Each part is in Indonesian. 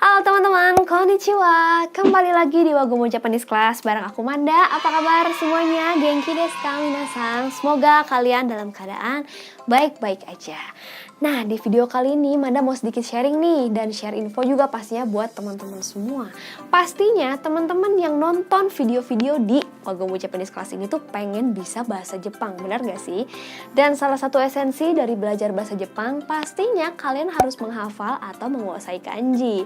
Halo teman-teman, konnichiwa. Kembali lagi di Wagomu Japanese Class bareng aku Manda. Apa kabar semuanya? Genki desu ka minasan? Semoga kalian dalam keadaan baik-baik aja. Nah, di video kali ini Manda mau sedikit sharing nih, dan share info juga pastinya buat teman-teman semua. Pastinya teman-teman yang nonton video-video di Wagomu Japanese Class ini tuh pengen bisa bahasa Jepang, benar gak sih? Dan salah satu esensi dari belajar bahasa Jepang pastinya kalian harus menghafal atau menguasai kanji.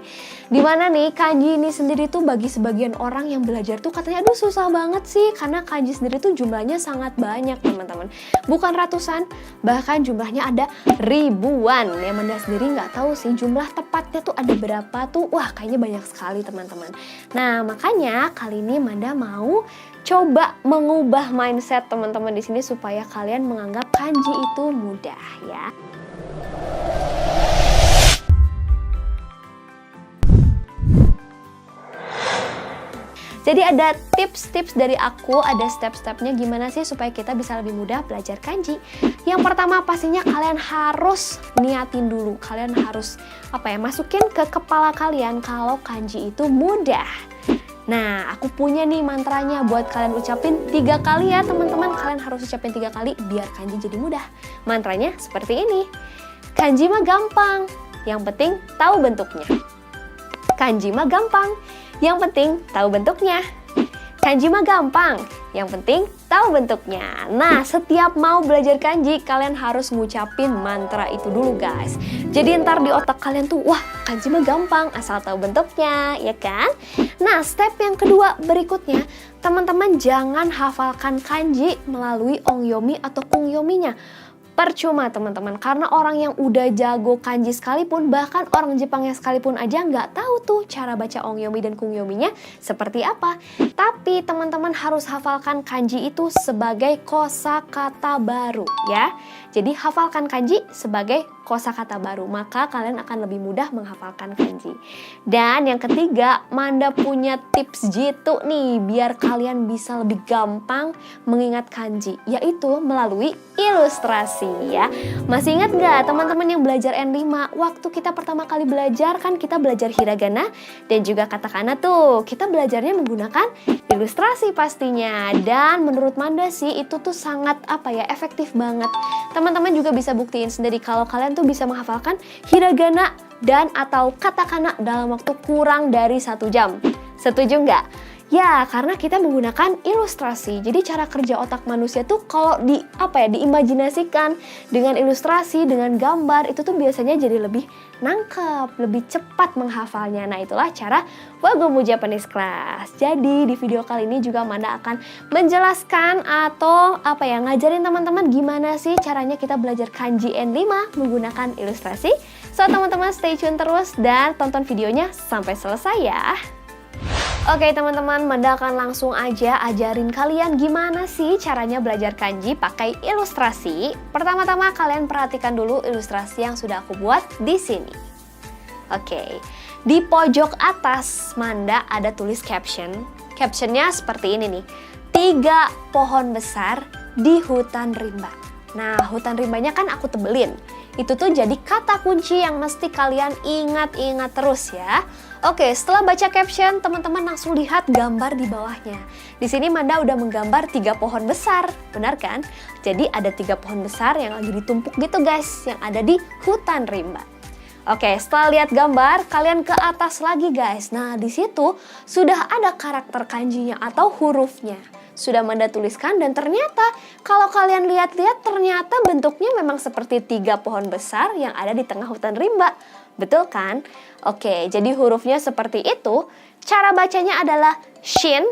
Dimana nih kanji ini sendiri tuh bagi sebagian orang yang belajar tuh katanya aduh susah banget sih, karena kanji sendiri tuh jumlahnya sangat banyak teman-teman. Bukan ratusan, bahkan jumlahnya ada ribuan. Yang Manda sendiri nggak tahu sih jumlah tepatnya tuh ada berapa tuh. Wah, kayaknya banyak sekali teman-teman. Nah, makanya kali ini Manda mau coba mengubah mindset teman-teman di sini supaya kalian menganggap kanji itu mudah ya. Jadi ada tips-tips dari aku, ada step-stepnya gimana sih supaya kita bisa lebih mudah belajar kanji. Yang pertama pastinya kalian harus niatin dulu. Kalian harus masukin ke kepala kalian kalau kanji itu mudah. Nah, aku punya nih mantranya buat kalian ucapin 3 kali ya teman-teman. Kalian harus ucapin 3 kali biar kanji jadi mudah. Mantranya seperti ini. Kanji mah gampang, yang penting tahu bentuknya. Kanji mah gampang, yang penting tahu bentuknya. Kanji mah gampang, yang penting tahu bentuknya. Nah, setiap mau belajar kanji, kalian harus ngucapin mantra itu dulu guys. Jadi ntar di otak kalian tuh, wah kanji mah gampang, asal tahu bentuknya, ya kan? Nah, step yang kedua berikutnya, teman-teman jangan hafalkan kanji melalui ongyomi atau kungyominya. Percuma teman-teman, karena orang yang udah jago kanji sekalipun, bahkan orang Jepangnya sekalipun aja nggak tahu tuh cara baca ongyomi dan kungyominya seperti apa. Tapi teman-teman harus hafalkan kanji itu sebagai kosakata baru ya. Jadi hafalkan kanji sebagai kosakata baru, maka kalian akan lebih mudah menghafalkan kanji. Dan yang ketiga, Manda punya tips jitu nih biar kalian bisa lebih gampang mengingat kanji, yaitu melalui ilustrasi ya. Masih ingat gak teman-teman yang belajar N5? Waktu kita pertama kali belajar kan kita belajar hiragana dan juga katakana tuh. Kita belajarnya menggunakan ilustrasi pastinya. Dan menurut Manda sih itu tuh sangat efektif banget. Teman-teman juga bisa buktiin sendiri kalau kalian tuh bisa menghafalkan hiragana dan atau katakana dalam waktu kurang dari 1 jam. Setuju nggak? Ya, karena kita menggunakan ilustrasi. Jadi cara kerja otak manusia tuh kalau diimajinasikan dengan ilustrasi, dengan gambar, itu tuh biasanya jadi lebih nangkep, lebih cepat menghafalnya. Nah, itulah cara Wagomu Japanese Class. Jadi di video kali ini juga Manda akan menjelaskan atau ngajarin teman-teman gimana sih caranya kita belajar kanji N5 menggunakan ilustrasi. So, teman-teman stay tune terus dan tonton videonya sampai selesai ya. Oke teman-teman, Manda akan langsung aja ajarin kalian gimana sih caranya belajar kanji pakai ilustrasi. Pertama-tama kalian perhatikan dulu ilustrasi yang sudah aku buat di sini. Oke, di pojok atas Manda ada tulis caption. Captionnya seperti ini nih, 3 pohon besar di hutan rimba. Nah, hutan rimbanya kan aku tebelin. Itu tuh jadi kata kunci yang mesti kalian ingat-ingat terus ya. Oke, setelah baca caption, teman-teman langsung lihat gambar di bawahnya. Di sini Manda udah menggambar 3 pohon besar, benar kan? Jadi ada 3 pohon besar yang lagi ditumpuk gitu guys, yang ada di hutan rimba. Oke, setelah lihat gambar, kalian ke atas lagi guys. Nah, di situ sudah ada karakter kanjinya atau hurufnya. Sudah Manda tuliskan dan ternyata kalau kalian lihat-lihat ternyata bentuknya memang seperti 3 pohon besar yang ada di tengah hutan rimba. Betul kan? Oke, jadi hurufnya seperti itu. Cara bacanya adalah shin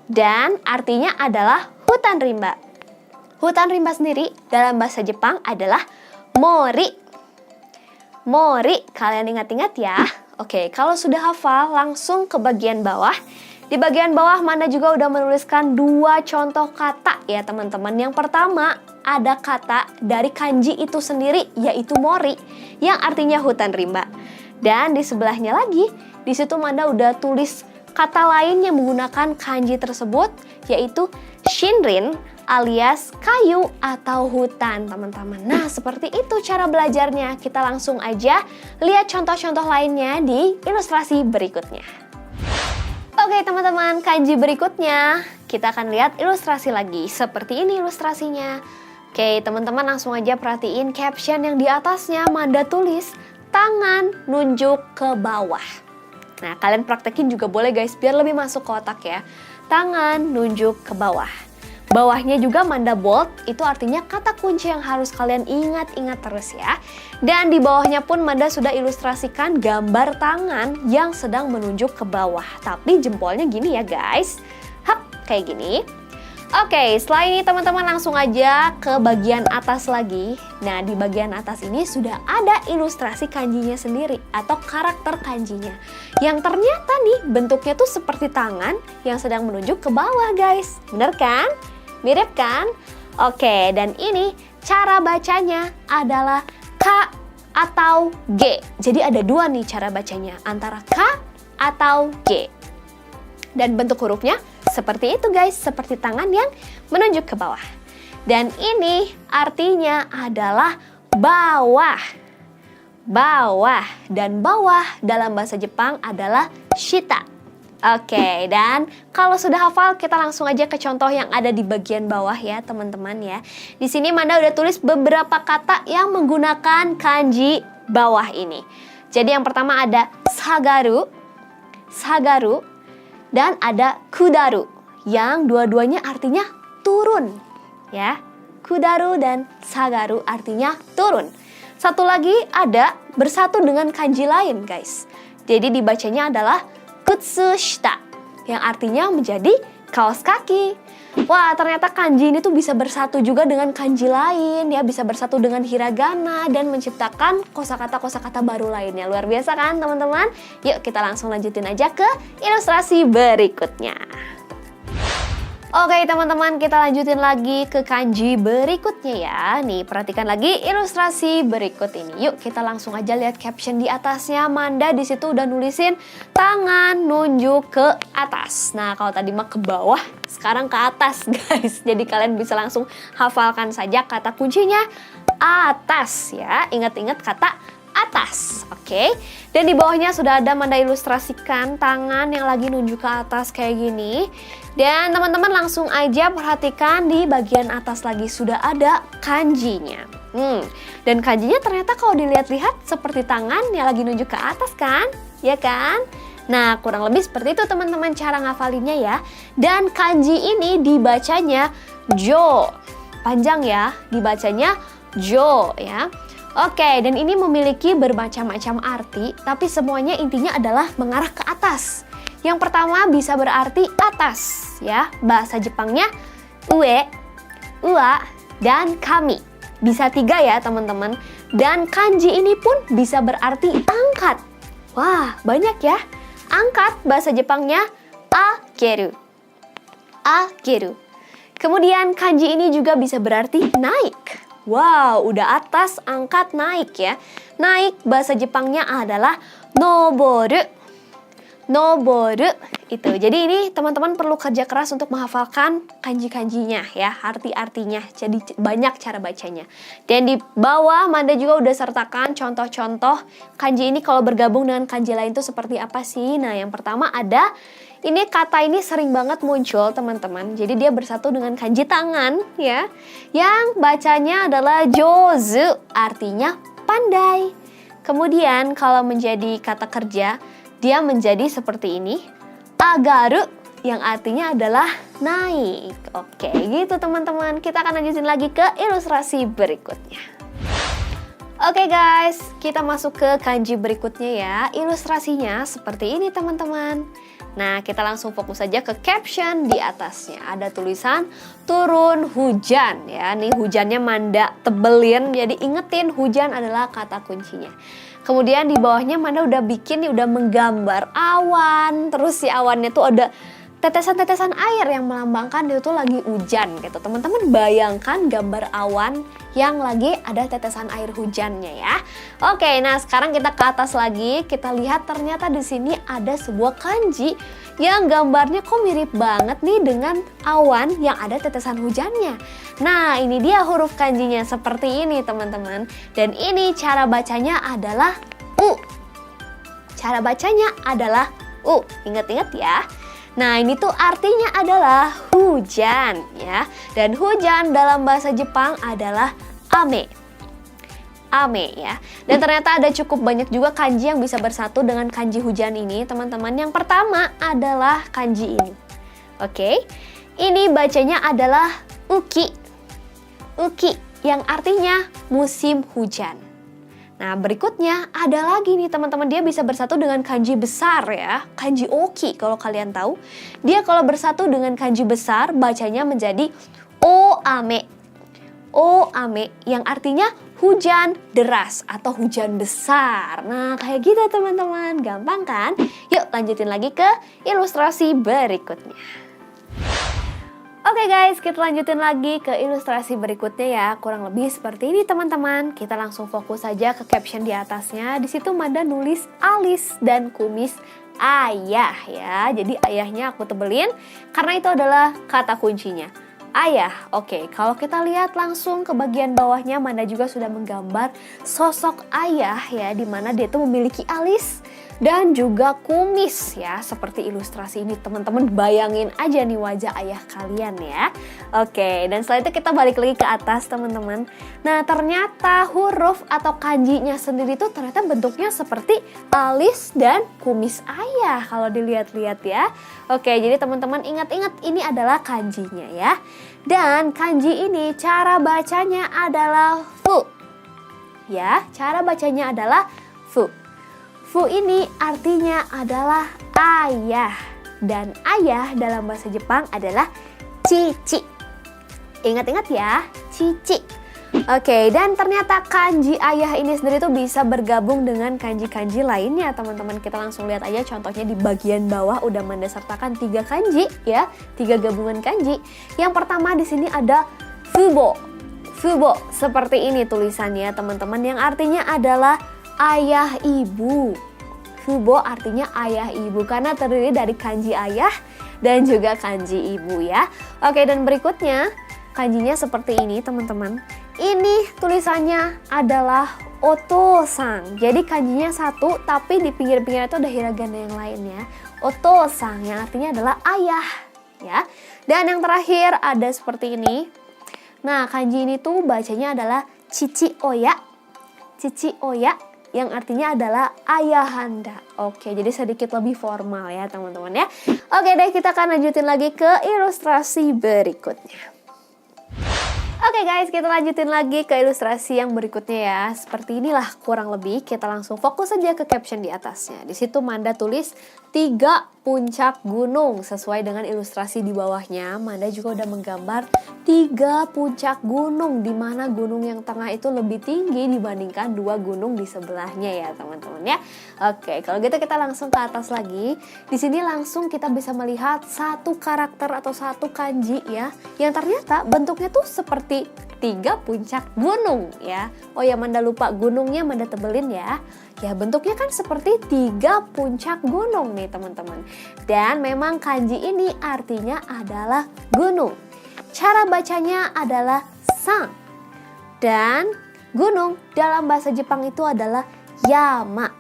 dan artinya adalah hutan rimba. Hutan rimba sendiri dalam bahasa Jepang adalah mori. Mori, kalian ingat-ingat ya. Oke, kalau sudah hafal langsung ke bagian bawah. Di bagian bawah Manda juga udah menuliskan 2 contoh kata ya teman-teman. Yang pertama ada kata dari kanji itu sendiri yaitu mori yang artinya hutan rimba. Dan di sebelahnya lagi di situ Manda udah tulis kata lain yang menggunakan kanji tersebut yaitu shinrin alias kayu atau hutan, teman-teman. Nah, seperti itu cara belajarnya. Kita langsung aja lihat contoh-contoh lainnya di ilustrasi berikutnya. Oke, teman-teman, kanji berikutnya kita akan lihat ilustrasi lagi. Seperti ini ilustrasinya. Oke, teman-teman langsung aja perhatiin caption yang di atasnya. Manda tulis tangan nunjuk ke bawah. Nah, kalian praktekin juga boleh guys, biar lebih masuk ke otak ya. Tangan nunjuk ke bawah. Bawahnya juga Manda bold, itu artinya kata kunci yang harus kalian ingat-ingat terus ya. Dan di bawahnya pun Manda sudah ilustrasikan gambar tangan yang sedang menunjuk ke bawah. Tapi jempolnya gini ya guys. Hap, kayak gini. Oke, setelah ini teman-teman langsung aja ke bagian atas lagi. Nah, di bagian atas ini sudah ada ilustrasi kanjinya sendiri atau karakter kanjinya. Yang ternyata nih bentuknya tuh seperti tangan yang sedang menunjuk ke bawah guys. Bener kan? Mirip kan? Oke, dan ini cara bacanya adalah K atau G. Jadi ada dua nih cara bacanya, antara K atau G. Dan bentuk hurufnya seperti itu guys, seperti tangan yang menunjuk ke bawah. Dan ini artinya adalah bawah. Bawah, dan bawah dalam bahasa Jepang adalah shita. Oke, dan kalau sudah hafal kita langsung aja ke contoh yang ada di bagian bawah ya teman-teman ya. Di sini Manda udah tulis beberapa kata yang menggunakan kanji bawah ini. Jadi yang pertama ada sagaru, sagaru, dan ada kudaru, yang dua-duanya artinya turun ya. Kudaru dan sagaru artinya turun. Satu lagi ada bersatu dengan kanji lain guys. Jadi dibacanya adalah kutsushita, yang artinya menjadi kaos kaki. Wah, ternyata kanji ini tuh bisa bersatu juga dengan kanji lain ya, bisa bersatu dengan hiragana dan menciptakan kosakata-kosakata baru lainnya. Luar biasa kan teman-teman? Yuk kita langsung lanjutin aja ke ilustrasi berikutnya. Oke teman-teman, kita lanjutin lagi ke kanji berikutnya ya. Nih, perhatikan lagi ilustrasi berikut ini. Yuk kita langsung aja lihat caption di atasnya. Manda di situ udah nulisin tangan nunjuk ke atas. Nah, kalau tadi mah ke bawah, sekarang ke atas guys. Jadi kalian bisa langsung hafalkan saja kata kuncinya atas ya. Ingat-ingat kata atas, oke. Dan di bawahnya sudah ada Manda ilustrasikan tangan yang lagi nunjuk ke atas kayak gini. Dan teman-teman langsung aja perhatikan di bagian atas lagi sudah ada kanjinya. Dan kanjinya ternyata kalau dilihat-lihat seperti tangan yang lagi nunjuk ke atas kan? Ya kan? Nah, kurang lebih seperti itu teman-teman cara ngafalinnya ya. Dan kanji ini dibacanya jo. Panjang ya, dibacanya jo ya. Oke, dan ini memiliki bermacam-macam arti, tapi semuanya intinya adalah mengarah ke atas. Yang pertama bisa berarti atas, ya. Bahasa Jepangnya ue, ua, dan kami. Bisa 3 ya teman-teman. Dan kanji ini pun bisa berarti angkat. Wah, banyak ya. Angkat, bahasa Jepangnya akeru. Akeru. Kemudian kanji ini juga bisa berarti naik. Wow, udah atas, angkat, naik ya. Naik, bahasa Jepangnya adalah noboru. Noboru itu. Jadi ini teman-teman perlu kerja keras untuk menghafalkan kanji-kanjinya ya, arti-artinya. Jadi banyak cara bacanya. Dan di bawah Manda juga udah sertakan contoh-contoh kanji ini kalau bergabung dengan kanji lain itu seperti apa sih. Nah, yang pertama ada, ini kata ini sering banget muncul teman-teman. Jadi dia bersatu dengan kanji tangan ya. Yang bacanya adalah jozu, artinya pandai. Kemudian kalau menjadi kata kerja, dia menjadi seperti ini, agaru, yang artinya adalah naik. Oke, gitu teman-teman. Kita akan lanjutin lagi ke ilustrasi berikutnya. Oke guys, kita masuk ke kanji berikutnya ya. Ilustrasinya seperti ini teman-teman. Nah, kita langsung fokus saja ke caption di atasnya. Ada tulisan turun hujan ya. Nih hujannya Manda tebelin, jadi ingetin hujan adalah kata kuncinya. Kemudian di bawahnya Manda udah bikin nih, udah menggambar awan. Terus si awannya tuh ada tetesan-tetesan air yang melambangkan itu tuh lagi hujan gitu. Teman-teman bayangkan gambar awan yang lagi ada tetesan air hujannya ya. Oke, nah sekarang kita ke atas lagi. Kita lihat ternyata di sini ada sebuah kanji yang gambarnya kok mirip banget nih dengan awan yang ada tetesan hujannya. Nah, ini dia huruf kanjinya seperti ini teman-teman. Dan ini cara bacanya adalah U. Cara bacanya adalah U. Ingat-ingat ya. Nah, ini tuh artinya adalah hujan ya. Dan hujan dalam bahasa Jepang adalah ame. Ame ya. Dan ternyata ada cukup banyak juga kanji yang bisa bersatu dengan kanji hujan ini, teman-teman. Yang pertama adalah kanji ini. Oke. Ini bacanya adalah uki. Uki yang artinya musim hujan. Nah, berikutnya ada lagi nih teman-teman, dia bisa bersatu dengan kanji besar ya, kanji oki kalau kalian tahu. Dia kalau bersatu dengan kanji besar bacanya menjadi oame. Oame yang artinya hujan deras atau hujan besar. Nah, kayak gitu teman-teman, gampang kan? Yuk lanjutin lagi ke ilustrasi berikutnya. Oke guys, kita lanjutin lagi ke ilustrasi berikutnya ya. Kurang lebih seperti ini teman-teman. Kita langsung fokus saja ke caption di atasnya. Di situ Manda nulis alis dan kumis ayah ya. Jadi ayahnya aku tebelin karena itu adalah kata kuncinya. Ayah. Oke, kalau kita lihat langsung ke bagian bawahnya, Manda juga sudah menggambar sosok ayah ya, di mana dia tuh memiliki alis dan juga kumis ya, seperti ilustrasi ini. Teman-teman bayangin aja nih wajah ayah kalian ya. Oke, dan setelah itu kita balik lagi ke atas teman-teman. Nah, ternyata huruf atau kanjinya sendiri tuh ternyata bentuknya seperti alis dan kumis ayah kalau dilihat-lihat ya. Oke, jadi teman-teman ingat-ingat ini adalah kanjinya ya. Dan kanji ini cara bacanya adalah fu. Ya, cara bacanya adalah fu. Fu ini artinya adalah ayah. Dan ayah dalam bahasa Jepang adalah cici. Ingat-ingat ya, cici. Oke, dan ternyata kanji ayah ini sendiri tuh bisa bergabung dengan kanji-kanji lainnya teman-teman. Kita langsung lihat aja contohnya di bagian bawah udah Manda sertakan 3 kanji ya, 3 gabungan kanji. Yang pertama di sini ada fubo. Fubo seperti ini tulisannya teman-teman, yang artinya adalah ayah ibu. Fubo artinya ayah ibu karena terdiri dari kanji ayah dan juga kanji ibu ya. Oke, dan berikutnya kanjinya seperti ini teman-teman. Ini tulisannya adalah oto-san. Jadi kanjinya satu tapi di pinggir-pinggirnya itu ada hiragana yang lainnya. Oto-san yang artinya adalah ayah ya. Dan yang terakhir ada seperti ini. Nah, kanji ini tuh bacanya adalah cici oya. Cici oya yang artinya adalah ayahanda. Oke, jadi sedikit lebih formal ya teman-teman ya. Oke deh, kita akan lanjutin lagi ke ilustrasi berikutnya. Oke guys, kita lanjutin lagi ke ilustrasi yang berikutnya ya. Seperti inilah kurang lebih, kita langsung fokus saja ke caption di atasnya. Di situ Manda tulis 3 puncak gunung. Sesuai dengan ilustrasi di bawahnya, Manda juga udah menggambar 3 puncak gunung, di mana gunung yang tengah itu lebih tinggi dibandingkan 2 gunung di sebelahnya ya teman-teman ya. Oke, kalau gitu kita langsung ke atas lagi. Di sini langsung kita bisa melihat satu karakter atau satu kanji ya, yang ternyata bentuknya tuh seperti 3 puncak gunung ya. Oh ya, Manda lupa gunungnya Manda tebelin ya. Ya, bentuknya kan seperti 3 puncak gunung nih teman-teman. Dan memang kanji ini artinya adalah gunung. Cara bacanya adalah san. Dan gunung dalam bahasa Jepang itu adalah yama.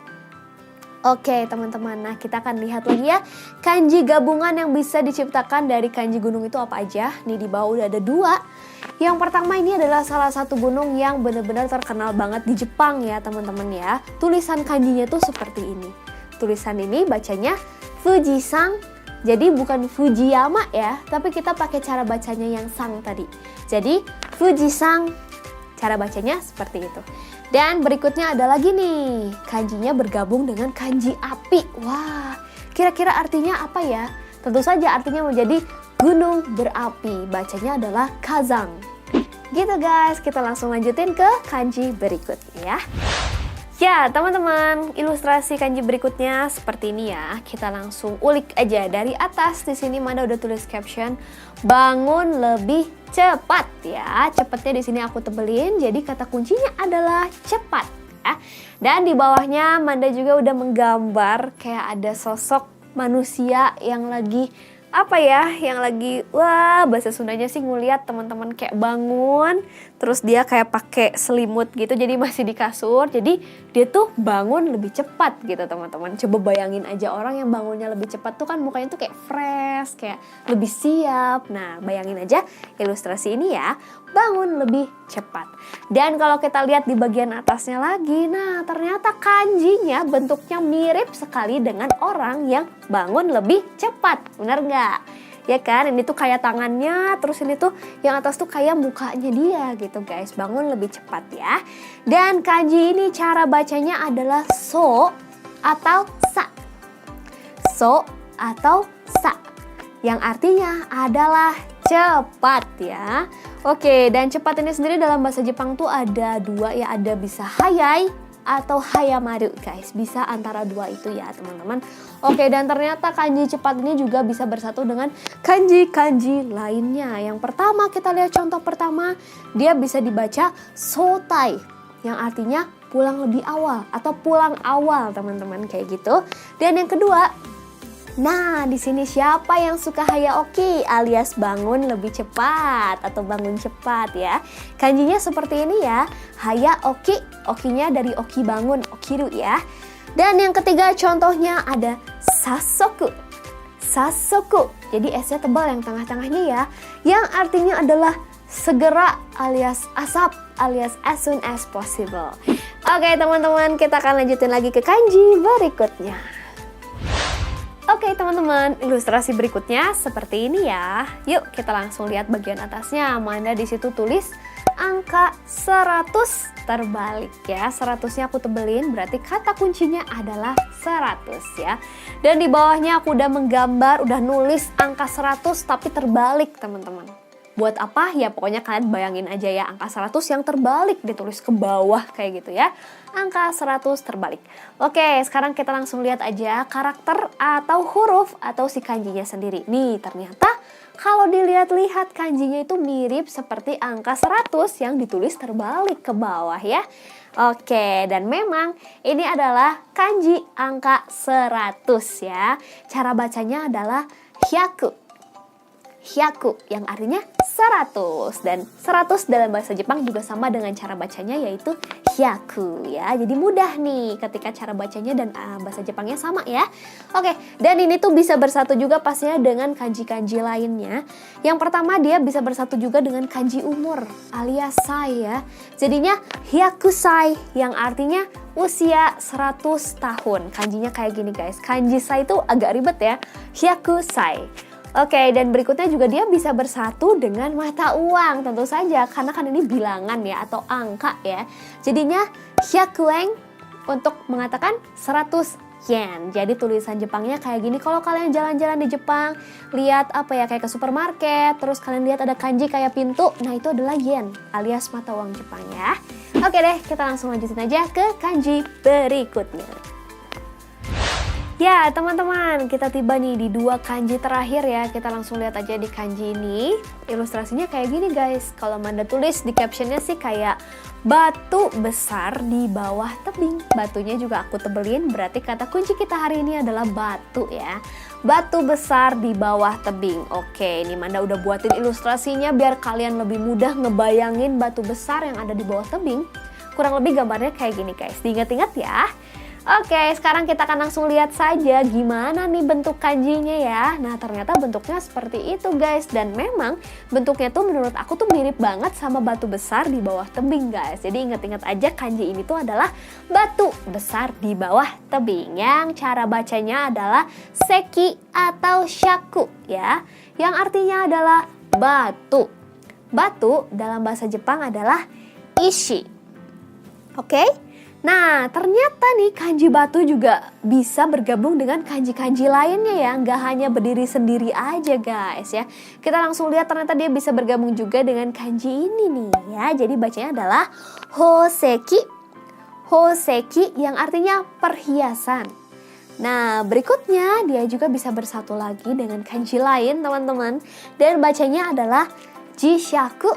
Oke teman-teman, nah kita akan lihat lagi ya kanji gabungan yang bisa diciptakan dari kanji gunung itu apa aja. Nih di bawah udah ada 2. Yang pertama ini adalah salah satu gunung yang benar-benar terkenal banget di Jepang ya teman-teman ya. Tulisan kanjinya tuh seperti ini. Tulisan ini bacanya Fujisan. Jadi bukan Fujiyama ya, tapi kita pakai cara bacanya yang sang tadi. Jadi Fujisan, cara bacanya seperti itu. Dan berikutnya ada lagi nih, kanjinya bergabung dengan kanji api. Wah, kira-kira artinya apa ya? Tentu saja artinya menjadi gunung berapi. Bacanya adalah kazang. Gitu guys, kita langsung lanjutin ke kanji berikutnya ya. Ya, teman-teman, ilustrasi kanji berikutnya seperti ini ya. Kita langsung ulik aja dari atas. Di sini Manda udah tulis caption, bangun lebih cepat ya. Cepatnya di sini aku tebelin, jadi kata kuncinya adalah cepat ya. Dan di bawahnya Manda juga udah menggambar kayak ada sosok manusia yang lagi yang lagi bahasa Sundanya sih nguliat teman-teman kayak bangun, terus dia kayak pakai selimut gitu, jadi masih di kasur, jadi dia tuh bangun lebih cepat gitu teman-teman. Coba bayangin aja orang yang bangunnya lebih cepat tuh kan mukanya tuh kayak fresh, kayak lebih siap. Nah, bayangin aja ilustrasi ini ya, bangun lebih cepat. Dan kalau kita lihat di bagian atasnya lagi, nah ternyata kanjinya bentuknya mirip sekali dengan orang yang bangun lebih cepat, benar nggak? Ya kan, ini tuh kayak tangannya, terus ini tuh yang atas tuh kayak mukanya dia gitu guys, bangun lebih cepat ya. Dan kanji ini cara bacanya adalah so atau sa. So atau sa, yang artinya adalah cepat ya. Oke, dan cepat ini sendiri dalam bahasa Jepang tuh ada dua ya, ada bisa hayai atau hayamaru guys, bisa antara dua itu ya teman-teman. Oke, dan ternyata kanji cepat ini juga bisa bersatu dengan kanji-kanji lainnya. Yang pertama kita lihat contoh pertama, dia bisa dibaca sotai, yang artinya pulang lebih awal atau pulang awal teman-teman kayak gitu. Dan yang kedua, nah, di sini siapa yang suka hayaoki alias bangun lebih cepat atau bangun cepat ya. Kanjinya seperti ini ya. Hayaoki, okinya dari oki bangun, okiru ya. Dan yang ketiga contohnya ada sasoku. Sasoku. Jadi S-nya tebal yang tengah-tengahnya ya. Yang artinya adalah segera alias asap alias as soon as possible. Oke teman-teman, kita akan lanjutin lagi ke kanji berikutnya. Oke teman-teman, ilustrasi berikutnya seperti ini ya. Yuk kita langsung lihat bagian atasnya. Manda di situ tulis angka 100 terbalik ya. 100-nya aku tebelin, berarti kata kuncinya adalah 100 ya. Dan di bawahnya aku udah menggambar, udah nulis angka 100 tapi terbalik teman-teman. Buat apa? Ya pokoknya kalian bayangin aja ya, angka 100 yang terbalik ditulis ke bawah kayak gitu ya. Angka 100 terbalik. Oke, sekarang kita langsung lihat aja karakter atau huruf atau si kanjinya sendiri. Nih, ternyata kalau dilihat-lihat kanjinya itu mirip seperti angka 100 yang ditulis terbalik ke bawah ya. Oke, dan memang ini adalah kanji angka 100 ya. Cara bacanya adalah hyaku. Hyaku yang artinya 100, dan 100 dalam bahasa Jepang juga sama dengan cara bacanya yaitu hyaku ya. Jadi mudah nih ketika cara bacanya dan bahasa Jepangnya sama ya. Oke, dan ini tuh bisa bersatu juga pastinya dengan kanji-kanji lainnya. Yang pertama dia bisa bersatu juga dengan kanji umur alias sai ya. Jadinya hyakusai yang artinya usia 100 tahun. Kanjinya kayak gini guys. Kanji sai itu agak ribet ya. Hyakusai. Oke, dan berikutnya juga dia bisa bersatu dengan mata uang tentu saja, karena kan ini bilangan ya atau angka ya. Jadinya hyakuen untuk mengatakan 100 yen. Jadi tulisan Jepangnya kayak gini. Kalau kalian jalan-jalan di Jepang, lihat kayak ke supermarket, terus kalian lihat ada kanji kayak pintu, nah itu adalah yen alias mata uang Jepang ya. Oke deh, kita langsung lanjutin aja ke kanji berikutnya. Ya teman-teman, kita tiba nih di dua kanji terakhir ya. Kita langsung lihat aja di kanji ini. Ilustrasinya kayak gini guys. Kalau Manda tulis di captionnya sih kayak batu besar di bawah tebing. Batunya juga aku tebelin, berarti kata kunci kita hari ini adalah batu ya. Batu besar di bawah tebing. Oke, ini Manda udah buatin ilustrasinya biar kalian lebih mudah ngebayangin batu besar yang ada di bawah tebing. Kurang lebih gambarnya kayak gini guys. Diingat-ingat ya. Oke, sekarang kita akan langsung lihat saja gimana nih bentuk kanjinya ya. Nah, ternyata bentuknya seperti itu guys. Dan memang bentuknya tuh menurut aku tuh mirip banget sama batu besar di bawah tebing guys. Jadi ingat-ingat aja kanji ini tuh adalah batu besar di bawah tebing. Yang cara bacanya adalah seki atau shaku ya. Yang artinya adalah batu. Batu dalam bahasa Jepang adalah ishi. Oke? Nah, ternyata nih kanji batu juga bisa bergabung dengan kanji-kanji lainnya ya. Nggak hanya berdiri sendiri aja guys ya. Kita langsung lihat ternyata dia bisa bergabung juga dengan kanji ini nih ya. Jadi bacanya adalah hoseki. hoseki yang artinya perhiasan. Nah, berikutnya dia juga bisa bersatu lagi dengan kanji lain, teman-teman. Dan bacanya adalah jishaku.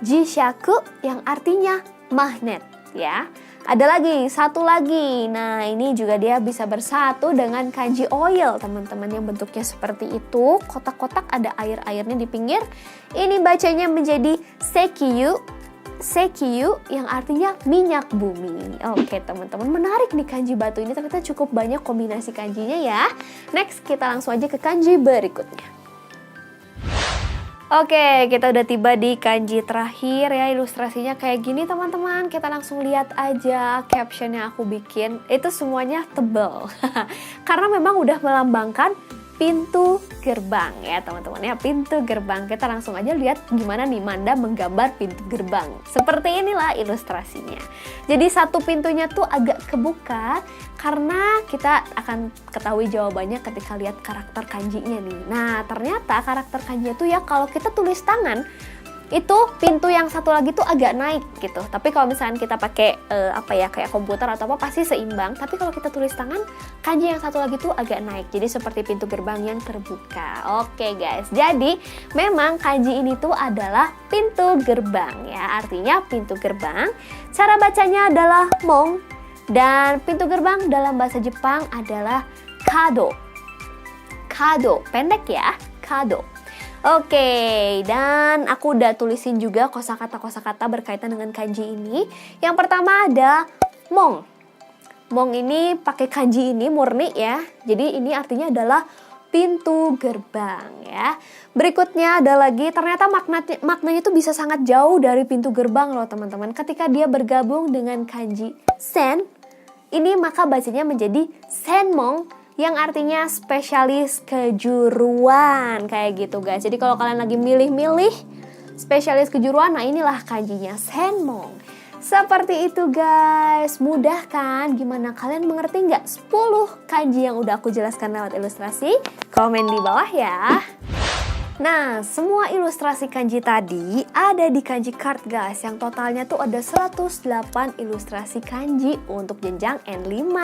Jishaku yang artinya magnet, ya. Ada lagi, satu lagi. Nah, ini juga dia bisa bersatu dengan kanji oil, teman-teman, yang bentuknya seperti itu. Kotak-kotak ada air-airnya di pinggir. Ini bacanya menjadi sekiyu. Sekiyu yang artinya minyak bumi. Oke teman-teman, menarik nih kanji batu ini, ternyata cukup banyak kombinasi kanjinya ya. Next, kita langsung aja ke kanji berikutnya. Oke, kita udah tiba di kanji terakhir ya. Ilustrasinya kayak gini teman-teman. Kita langsung lihat aja caption yang aku bikin. Itu semuanya tebel. Karena memang udah melambangkan pintu gerbang ya teman-teman ya, pintu gerbang. Kita langsung aja lihat gimana nih Manda menggambar pintu gerbang. Seperti inilah ilustrasinya. Jadi satu pintunya tuh agak kebuka karena kita akan ketahui jawabannya ketika lihat karakter kanjinya nih. Nah, ternyata karakter kanjinya tuh ya kalau kita tulis tangan itu pintu yang satu lagi tuh agak naik gitu. Tapi kalau misalnya kita pakai kayak komputer atau apa pasti seimbang. Tapi kalau kita tulis tangan, kanji yang satu lagi tuh agak naik. Jadi seperti pintu gerbang yang terbuka. Oke guys, jadi memang kanji ini tuh adalah pintu gerbang ya. Artinya pintu gerbang. Cara bacanya adalah mong. Dan pintu gerbang dalam bahasa Jepang adalah kado. Kado, pendek ya, kado. Oke, dan aku udah tulisin juga kosakata berkaitan dengan kanji ini. Yang pertama ada mong. Mong ini pakai kanji ini murni ya. Jadi ini artinya adalah pintu gerbang ya. Berikutnya ada lagi, ternyata maknanya itu bisa sangat jauh dari pintu gerbang loh teman-teman. Ketika dia bergabung dengan kanji sen, ini maka bacanya menjadi senmong, yang artinya spesialis kejuruan kayak gitu guys. Jadi kalau kalian lagi milih-milih spesialis kejuruan, nah inilah kanjinya senmong. Seperti itu guys, mudah kan? Gimana, kalian mengerti nggak 10 kanji yang udah aku jelaskan lewat ilustrasi? Komen di bawah ya. Nah, semua ilustrasi kanji tadi ada di kanji card guys, yang totalnya tuh ada 108 ilustrasi kanji untuk jenjang N5.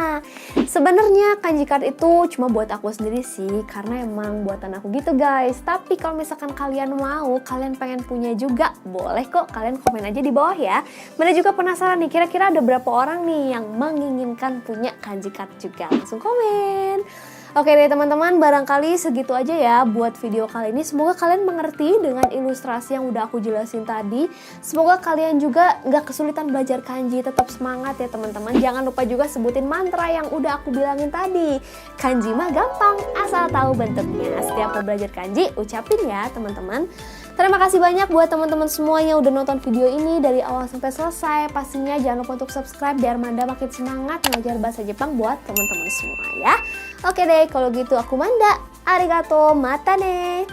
Sebenarnya kanji card itu cuma buat aku sendiri sih, karena emang buatan aku gitu guys. Tapi kalau misalkan kalian mau, kalian pengen punya juga, boleh kok, kalian komen aja di bawah ya. Mana juga penasaran nih, kira-kira ada berapa orang nih yang menginginkan punya kanji card juga? Langsung komen. Oke deh teman-teman, barangkali segitu aja ya buat video kali ini. Semoga kalian mengerti dengan ilustrasi yang udah aku jelasin tadi. Semoga kalian juga nggak kesulitan belajar kanji, tetap semangat ya teman-teman. Jangan lupa juga sebutin mantra yang udah aku bilangin tadi. Kanji mah gampang, asal tahu bentuknya. Setiap mau belajar kanji, ucapin ya teman-teman. Terima kasih banyak buat teman-teman semua yang udah nonton video ini dari awal sampai selesai. Pastinya jangan lupa untuk subscribe biar Manda makin semangat belajar bahasa Jepang buat teman-teman semua ya. Oke deh, kalau gitu aku Manda. Arigato, mata ne.